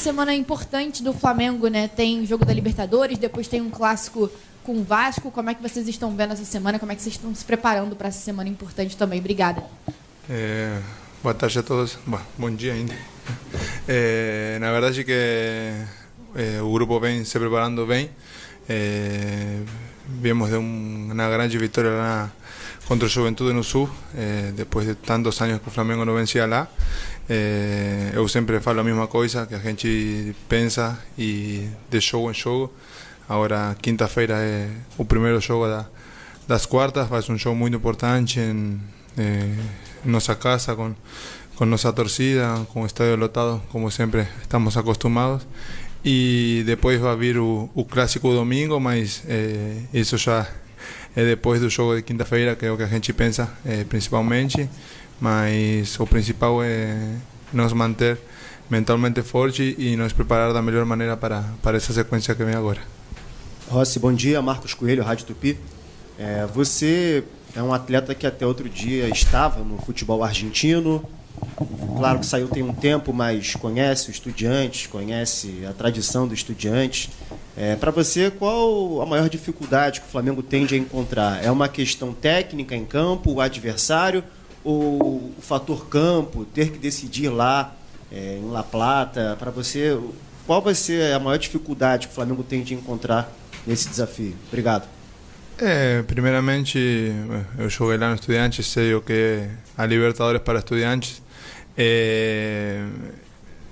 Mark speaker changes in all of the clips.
Speaker 1: semana importante do Flamengo, né? Tem jogo da Libertadores, depois tem um clássico com o Vasco. Como é que vocês estão vendo essa semana? Como é que vocês estão se preparando para essa semana importante também? Obrigada.
Speaker 2: Boa tarde a todos. Bom dia ainda. Na verdade que o grupo vem se preparando bem. Viemos de uma grande vitória lá contra o Juventude no Sul, depois de tantos anos que o Flamengo não vencia lá. Eu sempre falo a mesma coisa, que a gente pensa e de jogo em jogo. Agora, quinta-feira é o primeiro jogo das quartas, vai ser um jogo muito importante em nossa casa, com nossa torcida, com o estádio lotado, como sempre estamos acostumados. E depois vai vir o clássico domingo, mas isso já é depois do jogo de quinta-feira, que é o que a gente pensa principalmente. Mas o principal é nos manter mentalmente forte e nos preparar da melhor maneira para essa sequência que vem agora.
Speaker 3: Rossi, bom dia. Marcos Coelho, Rádio Tupi. Você é um atleta que até outro dia estava no futebol argentino. Claro que saiu tem um tempo, mas conhece o Estudiantes, conhece a tradição do Estudiantes. Para você, qual a maior dificuldade que o Flamengo tende a encontrar? É uma questão técnica em campo, o adversário, ou o fator campo, ter que decidir lá em La Plata? Para você, qual vai ser a maior dificuldade que o Flamengo tende a encontrar nesse desafio? Obrigado.
Speaker 2: Primeiramente, eu joguei lá no Estudiantes, sei o que é a Libertadores para Estudiantes.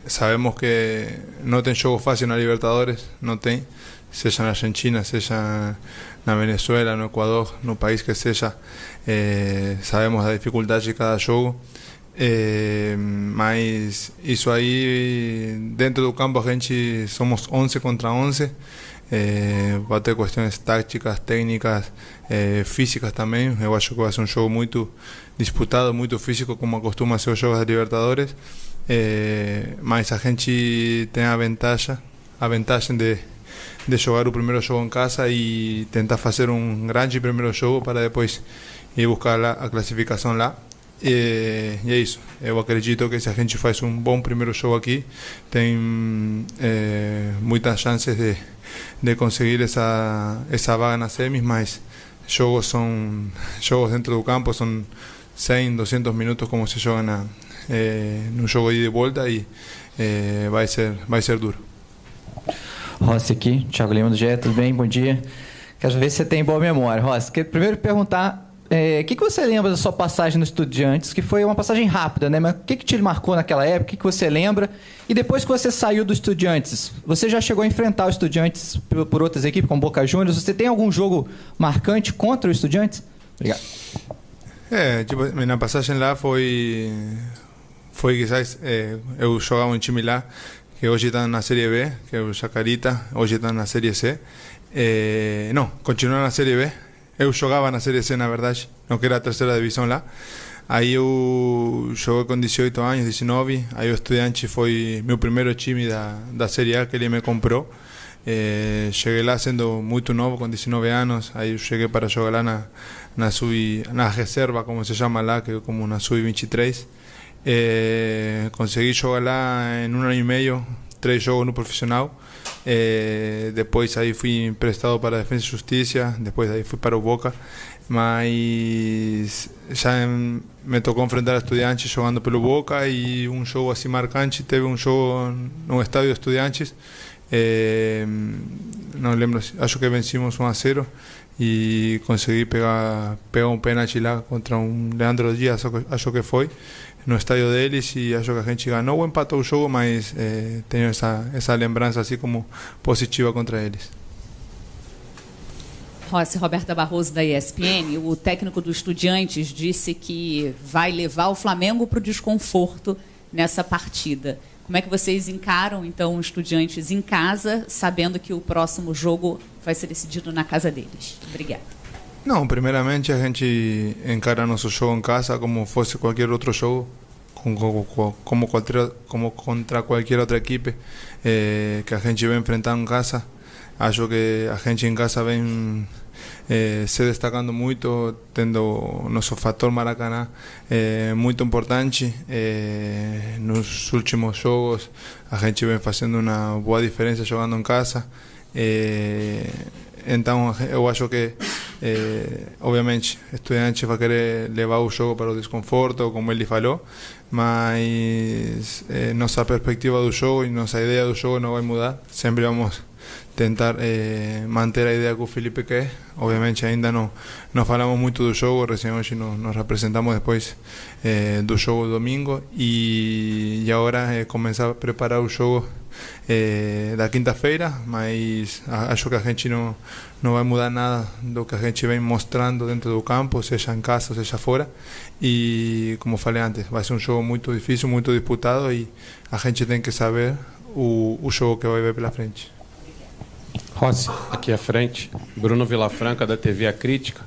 Speaker 2: Sabemos que não tem jogo fácil na Libertadores, não tem, seja na Argentina, seja na Venezuela, no Equador, no país que seja. Sabemos da dificuldade de cada jogo, mas isso aí, dentro do campo, a gente somos 11 contra 11. Vai ter questões táticas, técnicas, físicas também. Eu acho que vai ser um jogo muito disputado, muito físico, como costuma ser os jogos da Libertadores. Mas a gente tem a vantagem de jogar o primeiro jogo em casa e tentar fazer um grande primeiro jogo para depois ir buscar a classificação lá. E é isso. Eu acredito que se a gente faz um bom primeiro jogo aqui, tem muitas chances de conseguir essa vaga nas semis, mas jogos dentro do campo, são 100, 200 minutos como se joga no jogo de ida e volta, e vai ser duro.
Speaker 4: Rossi aqui, Thiago Lima do GE, tudo bem? Bom dia. Quero ver se você tem boa memória, Rossi. Quero primeiro perguntar, o que você lembra da sua passagem no Estudiantes, que foi uma passagem rápida, né? Mas o que te marcou naquela época? O que você lembra? E depois que você saiu do Estudiantes, você já chegou a enfrentar o Estudiantes por outras equipes, como Boca Juniors? Você tem algum jogo marcante contra o Estudiantes? Obrigado.
Speaker 2: Minha passagem lá foi quizás, eu jogava um time lá que hoje está na Série B, que é o Chacarita, hoje está na Série C. Não, continua na Série B. Eu jogava na Série C, na verdade, não que era a terceira divisão lá. Aí eu joguei com 18 anos, 19. Aí o Estudiantes foi meu primeiro time da Série A que ele me comprou. Cheguei lá sendo muito novo, com 19 anos. Aí eu cheguei para jogar lá na reserva, como se chama lá, que é como na sub-23. Consegui jogar lá em 1 ano e meio, 3 jogos no profissional. Depois aí fui emprestado para a Defensa e Justiça, depois aí fui para o Boca, mas já me tocou enfrentar a Estudiantes jogando pelo Boca, e um jogo assim marcante, teve um jogo no estádio de Estudiantes, não lembro, acho que vencimos 1-0 e consegui pegar um pênalti lá contra um Leandro Dias, acho que foi, no estádio deles, e acho que a gente ganhou ou empatou o jogo, mas tenho essa lembrança assim como positiva contra eles.
Speaker 5: Rossi, Roberta Barroso da ESPN, o técnico do Estudiantes disse que vai levar o Flamengo para o desconforto nessa partida. Como é que vocês encaram, então, o Estudiantes em casa, sabendo que o próximo jogo vai ser decidido na casa deles? Obrigada.
Speaker 2: Não, primeiramente a gente encara nosso jogo em casa como fosse qualquer outro jogo, como contra qualquer outra equipe que a gente vai enfrentar em casa. Acho que a gente em casa vem se destacando muito, tendo nosso fator Maracanã muito importante. Nos últimos jogos a gente vem fazendo uma boa diferença jogando em casa. Então eu acho que obviamente Estudiantes vai querer levar o jogo para o desconforto, como ele falou, mas nossa perspectiva do jogo e nossa ideia do jogo não vai mudar. Sempre vamos tentar manter a ideia que o Felipe quer. Obviamente ainda não falamos muito do jogo, recém hoje nos representamos depois do jogo domingo, e agora começar a preparar o jogo da quinta-feira, mas acho que a gente não vai mudar nada do que a gente vem mostrando dentro do campo, seja em casa, seja fora. E como falei antes, vai ser um jogo muito difícil, muito disputado, e a gente tem que saber o jogo que vai ver pela frente.
Speaker 6: Rossi, aqui à frente, Bruno Vilafranca, da TV A Crítica.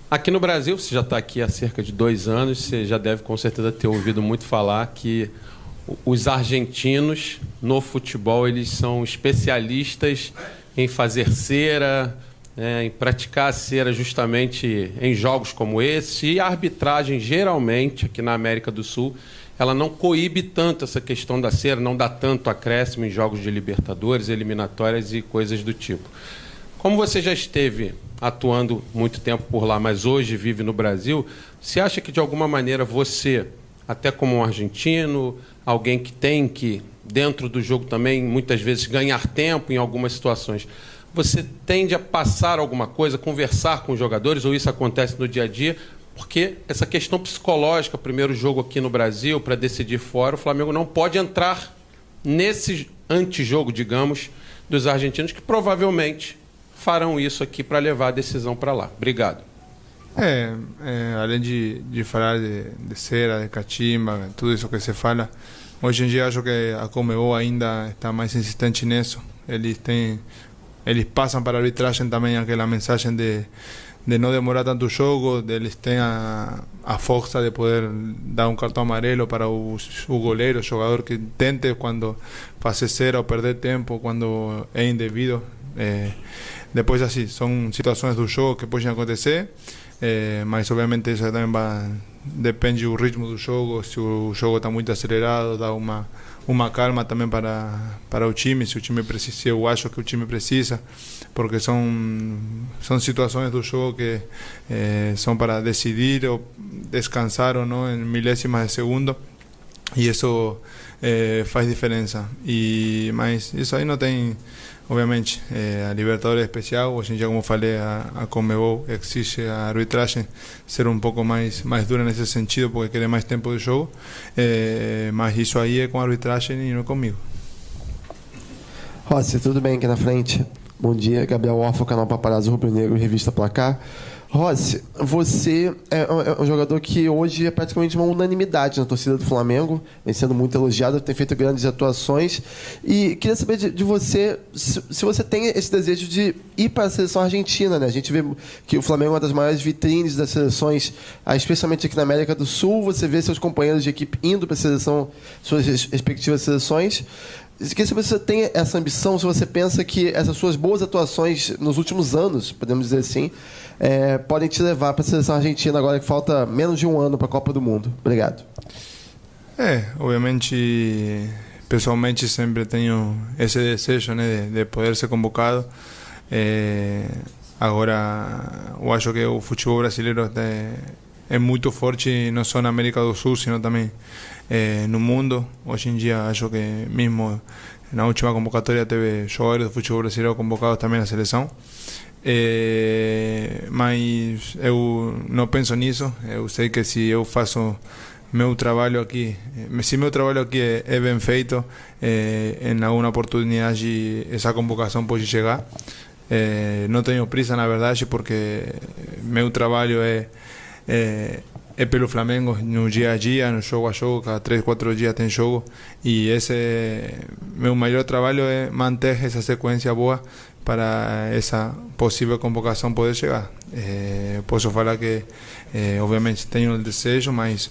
Speaker 6: Aqui no Brasil, você já está aqui há cerca de 2 anos, você já deve com certeza ter ouvido muito falar que os argentinos no futebol, eles são especialistas em fazer cera, em praticar a cera justamente em jogos como esse. E a arbitragem, geralmente, aqui na América do Sul, ela não coíbe tanto essa questão da cera, não dá tanto acréscimo em jogos de Libertadores, eliminatórias e coisas do tipo. Como você já esteve atuando muito tempo por lá, mas hoje vive no Brasil, você acha que de alguma maneira você, até como um argentino, alguém que tem que, dentro do jogo também, muitas vezes ganhar tempo em algumas situações, você tende a passar alguma coisa, conversar com os jogadores, ou isso acontece no dia a dia? Porque essa questão psicológica, primeiro jogo aqui no Brasil, para decidir fora, o Flamengo não pode entrar nesse antijogo, digamos, dos argentinos, que provavelmente farão isso aqui para levar a decisão para lá. Obrigado.
Speaker 2: Além de falar de cera, de cachimba, tudo isso que se fala, hoje em dia acho que a Conmebol ainda está mais insistente nisso. Eles passam para a arbitragem também aquela mensagem de não demorar tanto o jogo, eles têm a força de poder dar um cartão amarelo para o goleiro, o jogador que tente quando fazer cera ou perder tempo, quando é indevido. Depois, assim, são situações do jogo que podem acontecer, mas obviamente isso também depende do ritmo do jogo. Se o jogo está muito acelerado, dá uma calma também para o time, se o time precisa, eu acho que o time precisa, porque são situações do jogo que são para decidir ou descansar ou não em milésimas de segundo, e isso faz diferença. Mas isso aí não tem, obviamente, a Libertadores é especial. Hoje em dia, como falei, a Conmebol exige a arbitragem ser um pouco mais dura nesse sentido, porque quer mais tempo de jogo, mas isso aí é com a arbitragem e não comigo.
Speaker 7: Rossi, tudo bem aqui na frente? Bom dia, Gabriel Orfa, canal Paparazzo Rubro Negro, revista Placar. Rossi, você é um jogador que hoje é praticamente uma unanimidade na torcida do Flamengo, vem sendo muito elogiado, tem feito grandes atuações, e queria saber de você se você tem esse desejo de ir para a seleção argentina, né? A gente vê que o Flamengo é uma das maiores vitrines das seleções, especialmente aqui na América do Sul. Você vê seus companheiros de equipe indo para a seleção, suas respectivas seleções. Queria saber se você tem essa ambição, se você pensa que essas suas boas atuações nos últimos anos, podemos dizer assim, podem te levar para a seleção argentina agora que falta menos de um ano para a Copa do Mundo. Obrigado.
Speaker 2: Obviamente, pessoalmente sempre tenho esse desejo, né, de poder ser convocado. Agora, eu acho que o futebol brasileiro é muito forte, não só na América do Sul, sino também no mundo. Hoje em dia, acho que mesmo na última convocatória teve jogadores do futebol brasileiro convocados também na seleção. Mas eu não penso nisso. Eu sei que se eu faço meu trabalho aqui, se meu trabalho aqui é bem feito, em alguma oportunidade essa convocação pode chegar. Não tenho prisa, na verdade, porque meu trabalho é pelo Flamengo, no dia a dia, no jogo a jogo, cada 3, 4 dias tem jogo, e meu maior trabalho é manter essa sequência boa para essa possível convocação poder chegar. Posso falar que, obviamente, tenho o desejo, mas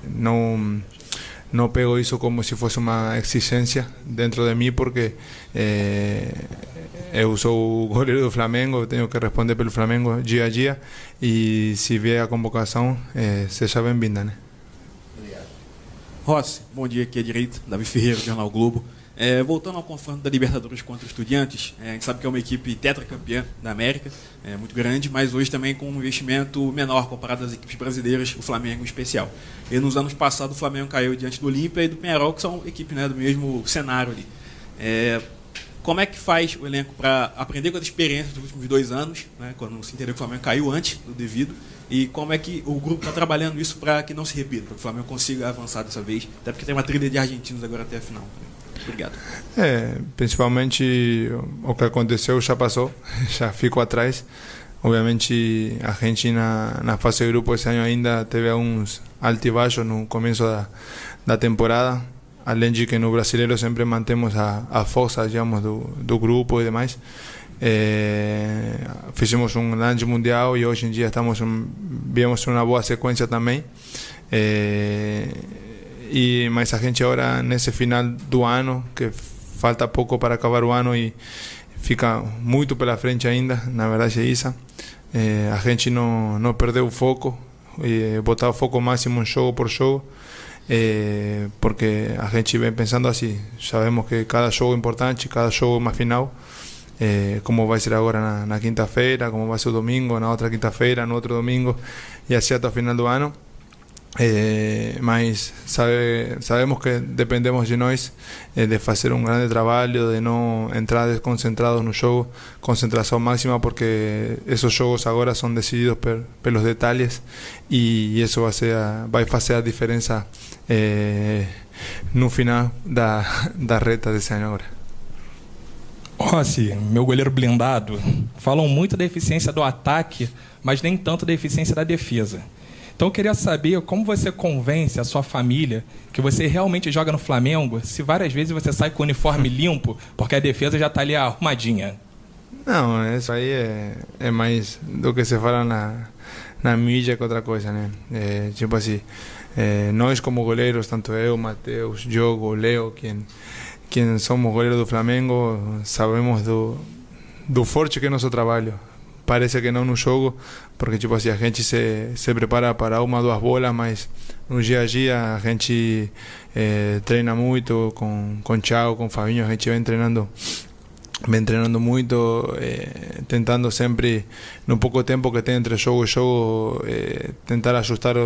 Speaker 2: não pego isso como se fosse uma exigência dentro de mim, porque eu sou o goleiro do Flamengo, eu tenho que responder pelo Flamengo dia a dia, e se vier a convocação, seja bem-vinda, né?
Speaker 8: Rossi, bom dia, aqui à direita, Davi Ferreira, do Jornal Globo. Voltando ao confronto da Libertadores contra o Estudiantes, a gente sabe que é uma equipe tetracampeã da América, muito grande, mas hoje também com um investimento menor comparado às equipes brasileiras, o Flamengo em especial. E nos anos passados o Flamengo caiu diante do Olímpia e do Peñarol, que são equipes, né, do mesmo cenário ali. Como é que faz o elenco para aprender com as experiências dos últimos 2 anos, né, quando se entendeu que o Flamengo caiu antes do devido, e como é que o grupo está trabalhando isso para que não se repita, para que o Flamengo consiga avançar dessa vez, até porque tem uma trilha de argentinos agora até a final. Obrigado.
Speaker 2: Principalmente o que aconteceu já passou, já ficou atrás. Obviamente a Argentina na fase de grupo esse ano ainda teve alguns altibaixos no começo da temporada, além de que no brasileiro sempre mantemos a força, digamos, do grupo e demais. Fizemos um grande mundial e hoje em dia viemos uma boa sequência também. Mas a gente agora nesse final do ano, que falta pouco para acabar o ano e fica muito pela frente ainda, na verdade é isso. A gente não perdeu o foco, botar o foco máximo em jogo por jogo, porque a gente vem pensando assim, sabemos que cada jogo é importante, cada jogo é uma final, como vai ser agora na quinta-feira, como vai ser o domingo, na outra quinta-feira, no outro domingo, e assim até o final do ano. Mas sabemos que dependemos de nós, de fazer um grande trabalho, de não entrar desconcentrados no jogo, concentração máxima, porque esses jogos agora são decididos pelos detalhes, e isso vai fazer a diferença no final da reta desse ano agora.
Speaker 9: Rossi, meu goleiro blindado, falam muito da eficiência do ataque, mas nem tanto da eficiência da defesa. Então eu queria saber como você convence a sua família que você realmente joga no Flamengo, se várias vezes você sai com o uniforme limpo, porque a defesa já está ali arrumadinha.
Speaker 2: Não, isso aí é mais do que se fala na mídia que outra coisa, né? Tipo assim, nós como goleiros, tanto eu, Matheus, Diogo, Leo, quem somos goleiros do Flamengo, sabemos do forte que é nosso trabalho. Parece que não no jogo, porque tipo assim, a gente se prepara para 1 ou 2 bolas, mas no dia a dia a gente treina muito com o Thiago, com o Fabinho, a gente vem treinando muito, tentando sempre, no pouco tempo que tem entre jogo e jogo, tentar ajustar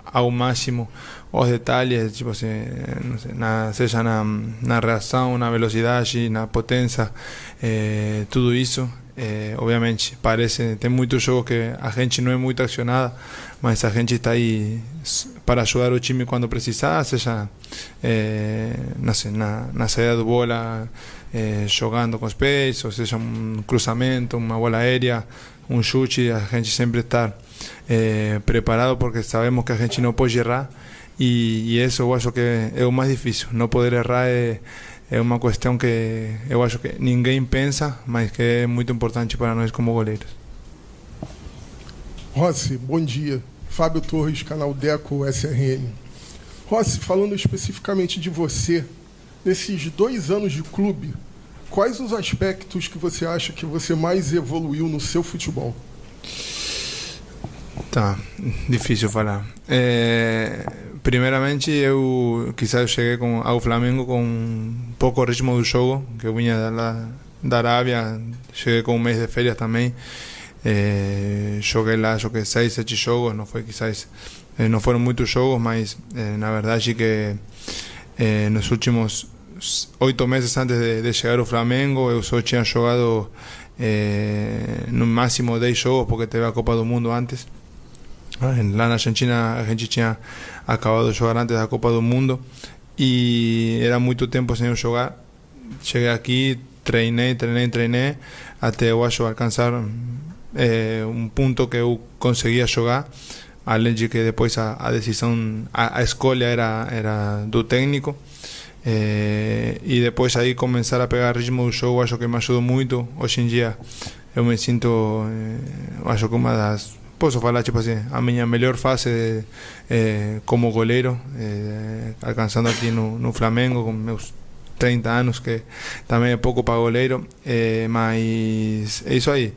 Speaker 2: ao máximo os detalhes, tipo assim, não sei, seja na reação, na velocidade, na potência, tudo isso. Obviamente, tem muitos jogos que a gente não é muito acionada, mas a gente está aí para ajudar o time quando precisar, seja não sei, na saída de bola, jogando com os pés, ou seja um cruzamento, uma bola aérea, um chute, a gente sempre está preparado, porque sabemos que a gente não pode errar, e isso eu acho que é o mais difícil. Não poder errar é uma questão que eu acho que ninguém pensa, mas que é muito importante para nós como goleiros.
Speaker 10: Rossi, bom dia. Fábio Torres, canal Deco SRN. Rossi, falando especificamente de você, nesses 2 anos de clube, quais os aspectos que você acha que você mais evoluiu no seu futebol?
Speaker 2: Tá, difícil falar. Primeiramente, eu cheguei ao Flamengo com pouco ritmo do jogo, que eu vinha da Arábia, cheguei com um mês de férias também, joguei 6, 7 jogos, não foram muitos jogos, mas na verdade que nos últimos 8 meses antes de chegar ao Flamengo, eu só tinha jogado no máximo 10 jogos, porque teve a Copa do Mundo antes. Lá na Argentina a gente tinha acabado de jogar antes da Copa do Mundo e era muito tempo sem eu jogar. Cheguei aqui, treinei até eu acho alcançar um ponto que eu conseguia jogar, além de que depois a decisão, a escolha era do técnico, e depois aí começar a pegar ritmo do jogo, acho que me ajudou muito. Hoje em dia eu me sinto, acho que uma das, posso falar, tipo assim, a minha melhor fase como goleiro, alcançando aqui no Flamengo com meus 30 anos, que também é pouco para goleiro, mas é isso aí.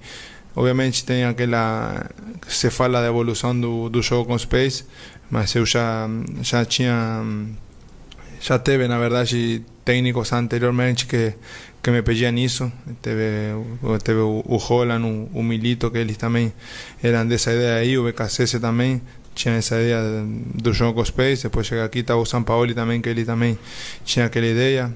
Speaker 2: Obviamente tem aquela, se fala da evolução do jogo com os pés, mas eu já teve, na verdade, técnicos anteriormente que me pediam isso. Teve o Holland, o Milito, que eles também eram dessa ideia aí, o BKSS também tinha essa ideia do jogo com os pés. Depois chega aqui, estava o Sampaoli também, que ele também tinha aquela ideia.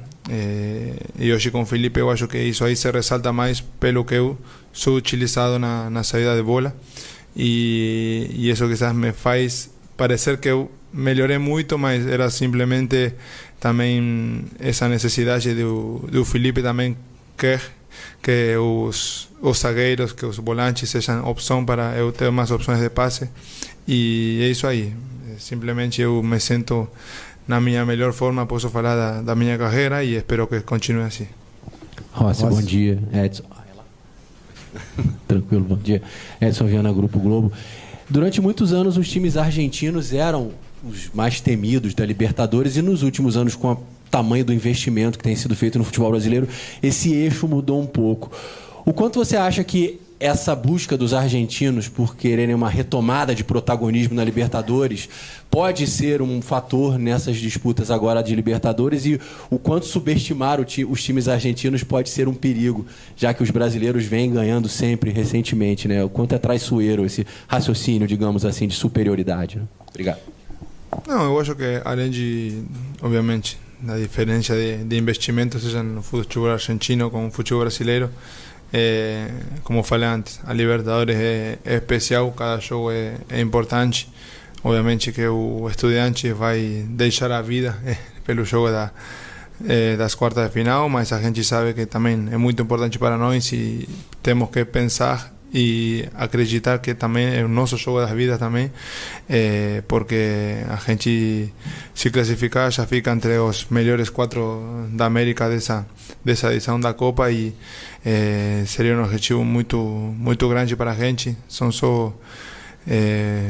Speaker 2: E hoje com o Felipe eu acho que isso aí se ressalta mais pelo que eu sou utilizado na saída de bola, e isso quizás me faz parecer que eu melhorei muito, mas era simplesmente também essa necessidade do Felipe também quer que os zagueiros, que os volantes sejam opção para eu ter mais opções de passe, e é isso aí. Simplesmente eu me sinto na minha melhor forma, posso falar da minha carreira, e espero que continue assim.
Speaker 11: Rossi, bom dia. Edson. Tranquilo, bom dia. Edson Viana, Grupo Globo. Durante muitos anos, os times argentinos eram os mais temidos da Libertadores, e nos últimos anos, com o tamanho do investimento que tem sido feito no futebol brasileiro, esse eixo mudou um pouco. O quanto você acha que essa busca dos argentinos por quererem uma retomada de protagonismo na Libertadores pode ser um fator nessas disputas agora de Libertadores, e o quanto subestimar os times argentinos pode ser um perigo, já que os brasileiros vêm ganhando sempre recentemente, né? O quanto é traiçoeiro esse raciocínio, digamos assim, de superioridade, né? Obrigado.
Speaker 2: Não, eu acho que além de, obviamente, da diferença de investimento, seja no futebol argentino com o futebol brasileiro, como falei antes, a Libertadores é especial, cada jogo é importante. Obviamente que o Estudiantes vai deixar a vida pelo jogo das quartas de final, mas a gente sabe que também é muito importante para nós, e temos que pensar e acreditar que também é o nosso jogo das vidas também, porque a gente, se classificar, já fica entre os melhores 4 da América dessa edição da Copa, e seria um objetivo muito grande para a gente. São só,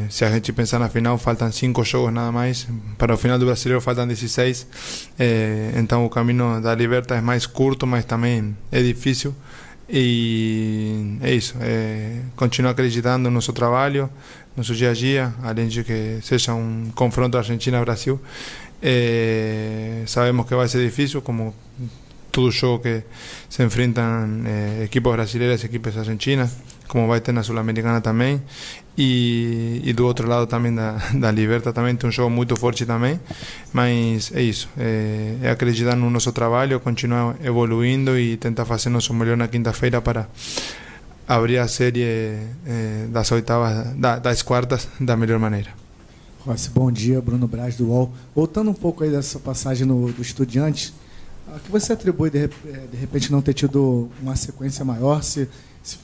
Speaker 2: se a gente pensar na final, faltam 5 jogos nada mais. Para o final do Brasileiro faltam 16, então o caminho da Libertad é mais curto, mas também é difícil. E é isso, continuar acreditando no nosso trabalho, no nosso dia a dia, além de que seja um confronto Argentina-Brasil. Sabemos que vai ser difícil, como todo jogo que se enfrentam equipos brasileiros e equipes argentinas, como vai ter na Sul-Americana também, e do outro lado também da Libertad também tem um jogo muito forte também, mas é isso, é acreditar no nosso trabalho, continuar evoluindo e tentar fazer nosso melhor na quinta-feira para abrir a série das oitavas, das quartas da melhor maneira.
Speaker 12: Rossi, bom dia, Bruno Braz do UOL. Voltando um pouco aí dessa passagem do Estudiantes, a que você atribui de repente não ter tido uma sequência maior, se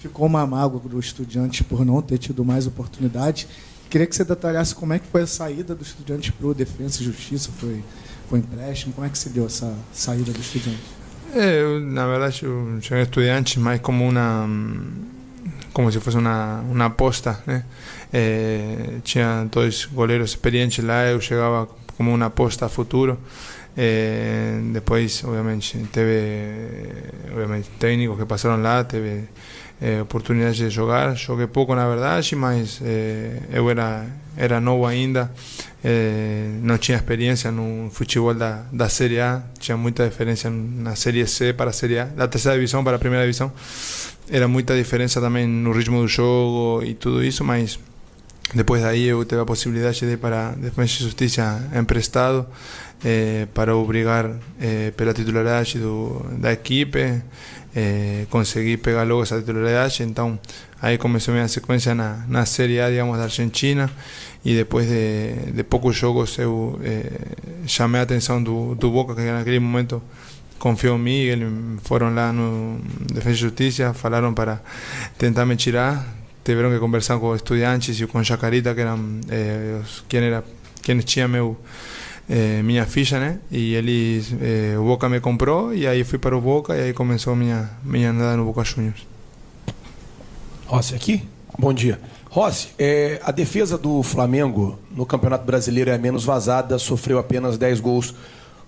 Speaker 12: ficou uma mágoa do Estudiantes por não ter tido mais oportunidade? Queria que você detalhasse como é que foi a saída do Estudiantes para o Defensa e Justiça, foi empréstimo, como é que se deu essa saída do Estudiantes?
Speaker 2: Na verdade, eu cheguei a Estudiantes mais como se fosse uma aposta, né? Tinha 2 goleiros experientes lá, eu chegava como uma aposta a futuro. Depois, obviamente, teve técnicos que passaram lá, teve oportunidade de jogar. Joguei pouco, na verdade, mas eu era novo ainda, não tinha experiência no futebol da Série A, tinha muita diferença na Série C para a Série A, da terceira divisão para a primeira divisão, era muita diferença também no ritmo do jogo e tudo isso, mas depois daí eu tive a possibilidade de ir para Defensa e Justiça emprestado, para obrigar pela titularidade da equipe, consegui pegar logo essa titularidade, então aí começou minha sequência na Série A, digamos, da Argentina, e depois de poucos jogos eu chamei a atenção do Boca, que naquele momento confiou em mim, eles foram lá no Defensa e Justiça, falaram para tentar me tirar, tiveram que conversar com Estudiantes e com Chacarita, que eram quienes tinham minha ficha, né? E eles, o Boca me comprou, e aí fui para o Boca, e aí começou minha andada no Boca Juniors.
Speaker 13: Rossi aqui? Bom dia. Rossi, a defesa do Flamengo no Campeonato Brasileiro é a menos vazada, sofreu apenas 10 gols.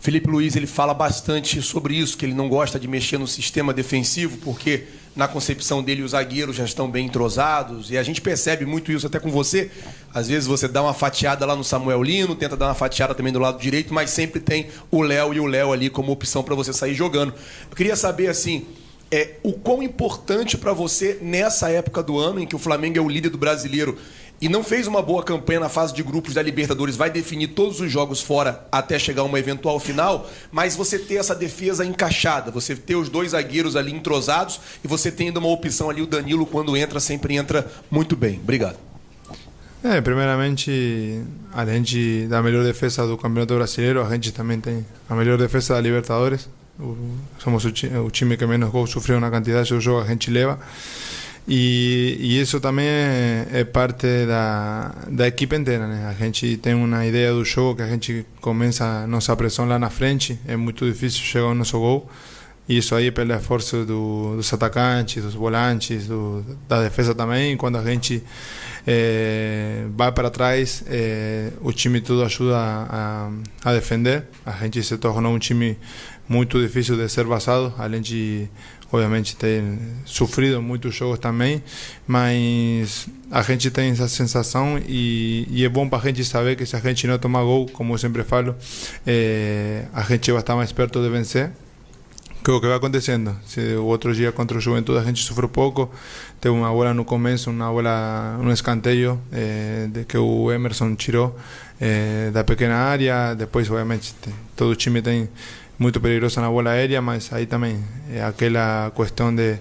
Speaker 13: Felipe Luiz ele fala bastante sobre isso, que ele não gosta de mexer no sistema defensivo, porque na concepção dele os zagueiros já estão bem entrosados, e a gente percebe muito isso até com você. Às vezes você dá uma fatiada lá no Samuel Lino, tenta dar uma fatiada também do lado direito, mas sempre tem o Léo ali como opção para você sair jogando. Eu queria saber, assim, o quão importante para você nessa época do ano, em que o Flamengo é o líder do Brasileiro e não fez uma boa campanha na fase de grupos da Libertadores, vai definir todos os jogos fora até chegar a uma eventual final, mas você ter essa defesa encaixada, você ter os dois zagueiros ali entrosados e você tendo uma opção ali, o Danilo, quando entra, sempre entra muito bem. Obrigado.
Speaker 2: Primeiramente, além da melhor defesa do Campeonato Brasileiro, a gente também tem a melhor defesa da Libertadores. Somos o time que menos gols sofreu na quantidade de jogos que a gente leva. E isso também é parte da equipe inteira, né? A gente tem uma ideia do jogo que a gente começa a nossa pressão lá na frente, é muito difícil chegar ao nosso gol. E isso aí pelo esforço dos atacantes, dos volantes, da defesa também. Quando a gente vai para trás, o time todo ajuda a defender. A gente se tornou um time muito difícil de ser vazado, além de, obviamente, ter sofrido muitos jogos também, mas a gente tem essa sensação e é bom para a gente saber que se a gente não tomar gol, como eu sempre falo, a gente vai estar mais perto de vencer, que é o que vai acontecendo. Se o outro dia contra o Juventude a gente sofreu pouco, teve uma bola no começo, um escanteio que o Emerson tirou da pequena área. Depois, obviamente, todo o time tem muito perigoso na bola aérea, mas aí também é aquela questão de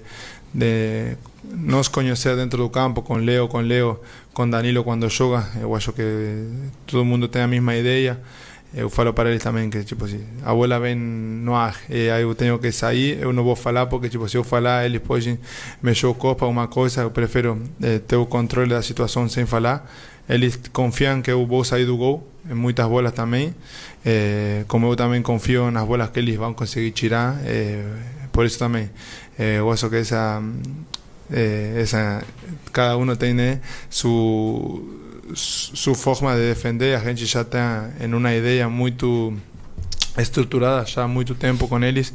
Speaker 2: nos conhecer dentro do campo, com Leo, com Danilo quando joga. Eu acho que todo mundo tem a mesma ideia. Eu falo para eles também que, tipo, se a bola vem no ar e aí eu tenho que sair, eu não vou falar, porque, tipo, se eu falar, eles podem me jogar copa, alguma coisa. Eu prefiro ter o controle da situação sem falar. Eles confiam que eu vou sair do gol em muitas bolas também, como eu também confio nas bolas que eles vão conseguir tirar. Por isso também eu acho que essa cada um tem, né, sua forma de defender. A gente já está em uma ideia muito estruturada já há muito tempo com eles,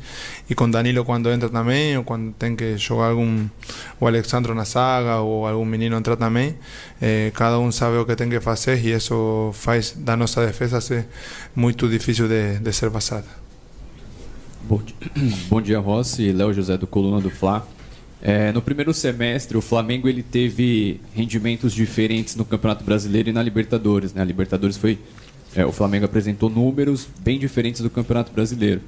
Speaker 2: e com Danilo quando entra também, ou quando tem que jogar o Alexandro na zaga, ou algum menino entrar também. Cada um sabe o que tem que fazer, e isso faz da nossa defesa ser muito difícil de ser vazada.
Speaker 14: Bom dia, Rossi. Léo José do Coluna do Fla. No primeiro semestre, o Flamengo ele teve rendimentos diferentes no Campeonato Brasileiro e na Libertadores, né? A Libertadores foi... o Flamengo apresentou números bem diferentes do Campeonato Brasileiro.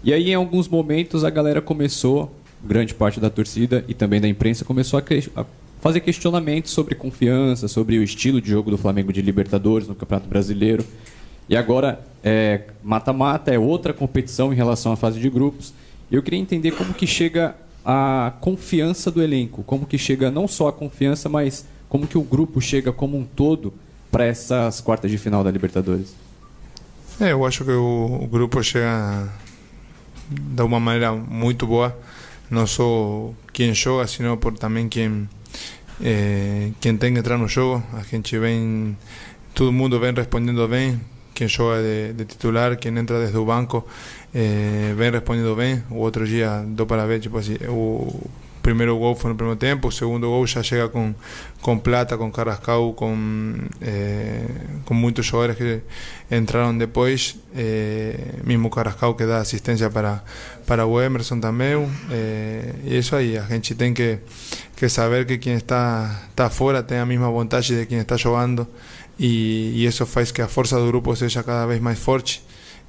Speaker 14: E aí, em alguns momentos, a galera começou, grande parte da torcida e também da imprensa, começou a fazer questionamentos sobre confiança, sobre o estilo de jogo do Flamengo de Libertadores no Campeonato Brasileiro. E agora, mata-mata é outra competição em relação à fase de grupos. E eu queria entender como que chega a confiança do elenco, como que chega não só a confiança, mas como que o grupo chega como um todo para essas quartas de final da Libertadores.
Speaker 2: Eu acho que o grupo chega de uma maneira muito boa, não só quem joga, sino por também quem tem que entrar no jogo. A gente vem, todo mundo vem respondendo bem, quem joga de titular, quem entra desde o banco, vem respondendo bem. O outro dia deu para ver, tipo assim, o primeiro gol foi no primeiro tempo, o segundo gol já chega com Plata, com Carrascal, com muitos jogadores que entraram depois, mesmo Carrascal que dá assistência para o Emerson também. E isso aí, a gente tem que saber que quem está fora tem a mesma vontade de quem está jogando, e isso faz que a força do grupo seja cada vez mais forte.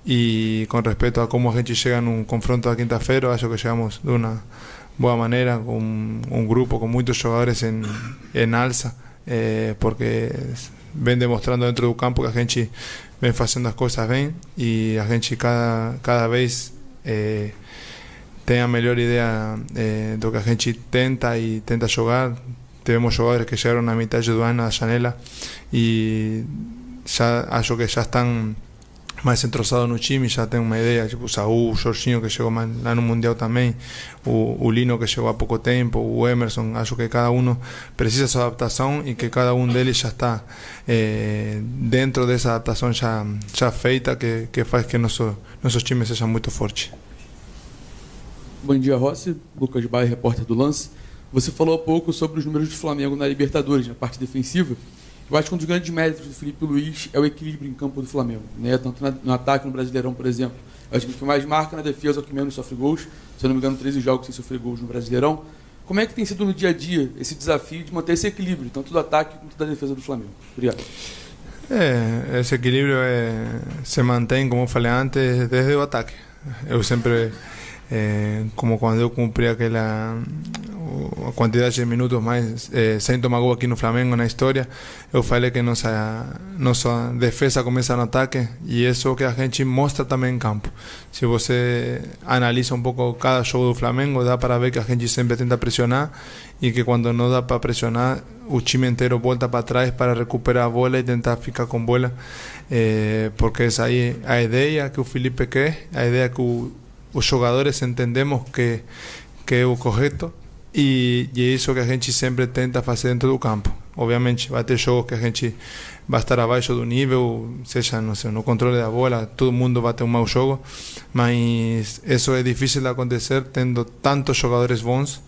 Speaker 2: E com respeito a como a gente chega num confronto da quinta-feira, acho que chegamos de uma boa maneira, com um grupo com muitos jogadores em alça, porque vem demonstrando dentro do campo que a gente vem fazendo as coisas bem, e a gente cada vez tem a melhor ideia do que a gente tenta jogar. Tivemos jogadores que chegaram na metade do ano na janela e já acho que já estão mais entrosado no time, já tem uma ideia, tipo o Saúl, o Jorginho que chegou lá no Mundial também, o Lino que chegou há pouco tempo, o Emerson, acho que cada um precisa sua adaptação e que cada um deles já está dentro dessa adaptação já feita, que faz que nossos times sejam muito fortes.
Speaker 15: Bom dia, Rossi. Lucas Baia, repórter do Lance. Você falou há pouco sobre os números do Flamengo na Libertadores, na parte defensiva. Eu acho que um dos grandes méritos do Felipe Luiz é o equilíbrio em campo do Flamengo, né? Tanto no ataque, no Brasileirão, por exemplo. É o time que mais marca, na defesa é o que menos sofre gols. Se eu não me engano, 13 jogos sem sofrer gols no Brasileirão. Como é que tem sido no dia a dia esse desafio de manter esse equilíbrio, tanto do ataque quanto da defesa do Flamengo? Obrigado.
Speaker 2: Esse equilíbrio se mantém, como eu falei antes, desde o ataque. Eu sempre, como quando eu cumpri aquela a quantidade de minutos mais sem tomar gol aqui no Flamengo na história, eu falei que nossa defesa começa no ataque e isso é o que a gente mostra também em campo. Se você analisa um pouco cada jogo do Flamengo, dá para ver que a gente sempre tenta pressionar e que quando não dá para pressionar, o time inteiro volta para trás para recuperar a bola e tentar ficar com bola, porque essa aí é a ideia que o Felipe quer, a ideia que os jogadores entendemos que é o correto. E é isso que a gente sempre tenta fazer dentro do campo. Obviamente vai ter jogos que a gente vai estar abaixo do nível, seja no controle da bola, todo mundo vai ter um mau jogo, mas isso é difícil de acontecer tendo tantos jogadores bons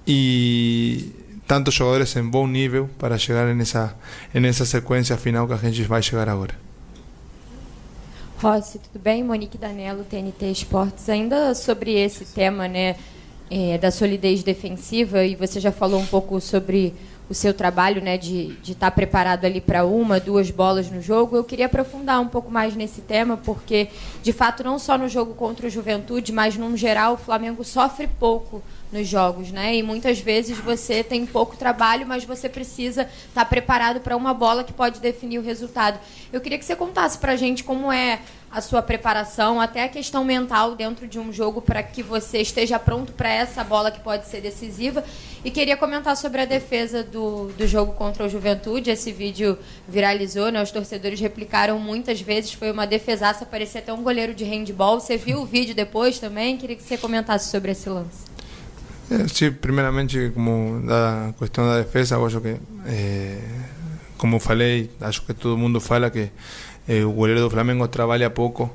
Speaker 2: e tantos jogadores em bom nível para chegar nessa sequência final que a gente vai chegar agora.
Speaker 16: Rossi, tudo bem? Monique Danello, TNT Esportes. Ainda sobre esse tema, né? Da solidez defensiva, e você já falou um pouco sobre o seu trabalho, né, de estar preparado ali para 1, 2 bolas no jogo. Eu queria aprofundar um pouco mais nesse tema, porque, de fato, não só no jogo contra o Juventude, mas, no geral, o Flamengo sofre pouco nos jogos, né? E muitas vezes você tem pouco trabalho, mas você precisa estar preparado para uma bola que pode definir o resultado. Eu queria que você contasse para a gente como é a sua preparação, até a questão mental dentro de um jogo, para que você esteja pronto para essa bola que pode ser decisiva. E queria comentar sobre a defesa do jogo contra o Juventude. Esse vídeo viralizou, né? Os torcedores replicaram muitas vezes, foi uma defesaça, parecia até um goleiro de handball. Você viu o vídeo depois também? Queria que você comentasse sobre esse lance.
Speaker 2: Sí, primeramente, como da questão da defesa, eu acho que, como falei, acho que todo mundo fala que o goleiro do Flamengo trabalha pouco,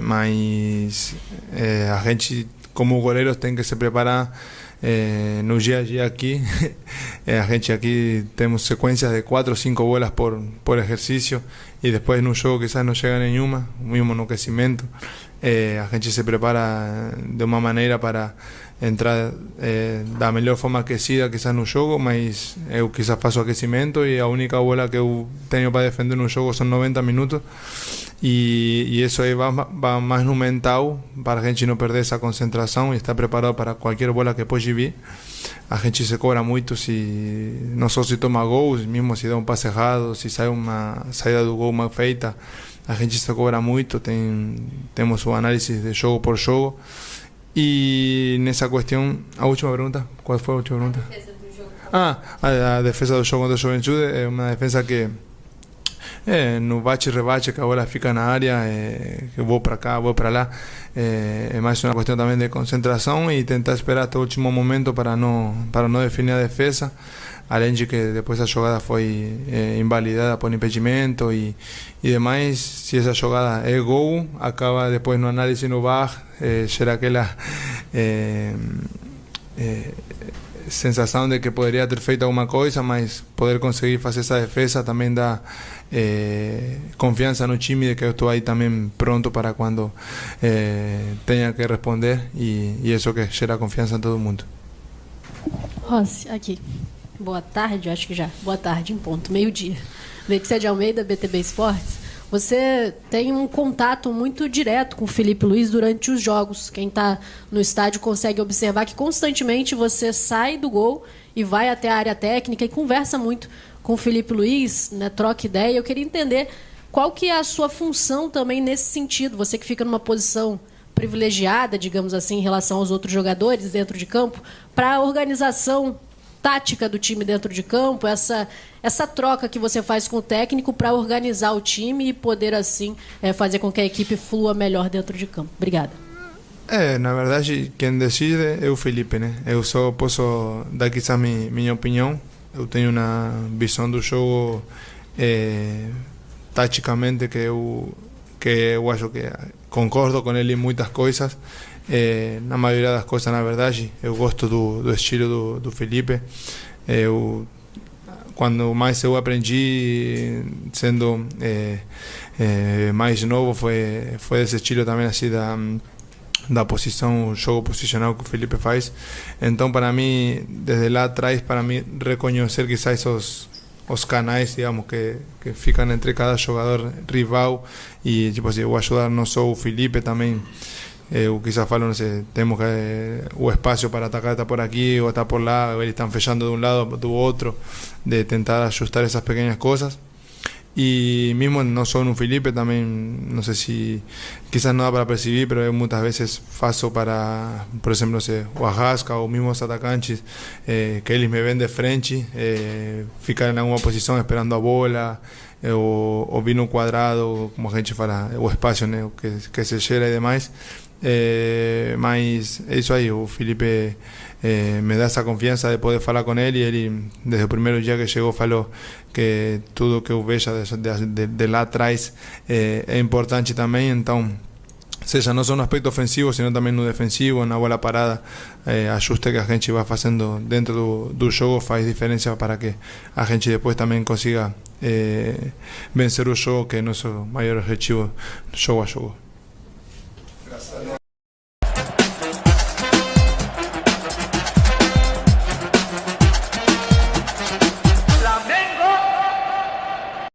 Speaker 2: mas a gente, como goleiros, tem que se preparar no dia a dia aqui. A gente aqui temos sequências de 4 ou 5 bolas por exercício e depois no jogo quizás não chega nenhuma, mesmo no aquecimento. A gente se prepara de uma maneira para entrar da melhor forma aquecida quizás no jogo, mas eu quizás faço aquecimento e a única bola que eu tenho para defender no jogo são 90 minutos e isso aí vai mais no mental, para a gente não perder essa concentração e estar preparado para qualquer bola que pode vir. A gente se cobra muito, não só se toma gols, mesmo se dá um passe errado, se sai uma saída do gol mal feita, a gente se cobra muito, temos o análise de jogo por jogo. E nessa questão, a última pergunta, qual foi a última pergunta? A defesa do jogo. A defesa do jogo contra o Juventude é uma defesa que no bate e rebate, que a bola fica na área, que vou para cá, vou para lá, é mais uma questão também de concentração e tentar esperar até o último momento para não definir a defesa. Além de que depois a jogada foi invalidada por impedimento e demais, se essa jogada é gol, acaba depois no análise no VAR, gera aquela sensação de que poderia ter feito alguma coisa, mas poder conseguir fazer essa defesa também dá confiança no time de que eu estou aí também pronto para quando tenha que responder e isso que gera confiança em todo mundo.
Speaker 17: Rossi, aqui. Boa tarde, acho que já. Boa tarde, em ponto, meio-dia. Vexé de Almeida, BTB Esportes. Você tem um contato muito direto com o Felipe Luiz durante os jogos. Quem está no estádio consegue observar que constantemente você sai do gol e vai até a área técnica e conversa muito com o Felipe Luiz, né, troca ideia. Eu queria entender qual que é a sua função também nesse sentido. Você que fica numa posição privilegiada, digamos assim, em relação aos outros jogadores dentro de campo, para a organização tática do time dentro de campo, essa troca que você faz com o técnico para organizar o time e poder, assim, fazer com que a equipe flua melhor dentro de campo. Obrigada.
Speaker 2: Na verdade, quem decide é o Felipe, né? Eu só posso dar quizás minha opinião. Eu tenho uma visão do jogo taticamente que eu acho que concordo com ele em muitas coisas. Na maioria das coisas, na verdade, eu gosto do estilo do Felipe. Quando mais eu aprendi sendo mais novo foi desse estilo também, assim, da posição, o jogo posicional que o Felipe faz. Então, para mim, desde lá atrás, para mim reconhecer quizás os canais, digamos, que ficam entre cada jogador rival, e tipo assim, eu ajudar não só o Felipe, também eu quizás falo, não sei, temos o espaço para atacar está por aqui ou está por lá, eles estão fechando de um lado do outro, de tentar ajustar essas pequenas coisas. Y mismo no solo un Felipe, también no sé si quizás no da para percibir, pero muchas veces faço para, por ejemplo, no sé, o Arrasca o mismos atacantes que ellos me ven de frente, ficar en alguna posición esperando a bola, o vir no quadrado, como a gente fala, o espaço, né, que se gera e demais. Mas é isso aí, o Felipe me dá essa confiança de poder falar com ele, e ele desde o primeiro dia que chegou falou que tudo que eu vejo de lá atrás é importante também, então seja não só no aspecto ofensivo, sino também no defensivo, na bola parada, ajuste que a gente vai fazendo dentro do jogo faz diferença para que a gente depois também consiga vencer o jogo, que é nosso maior objetivo jogo a jogo.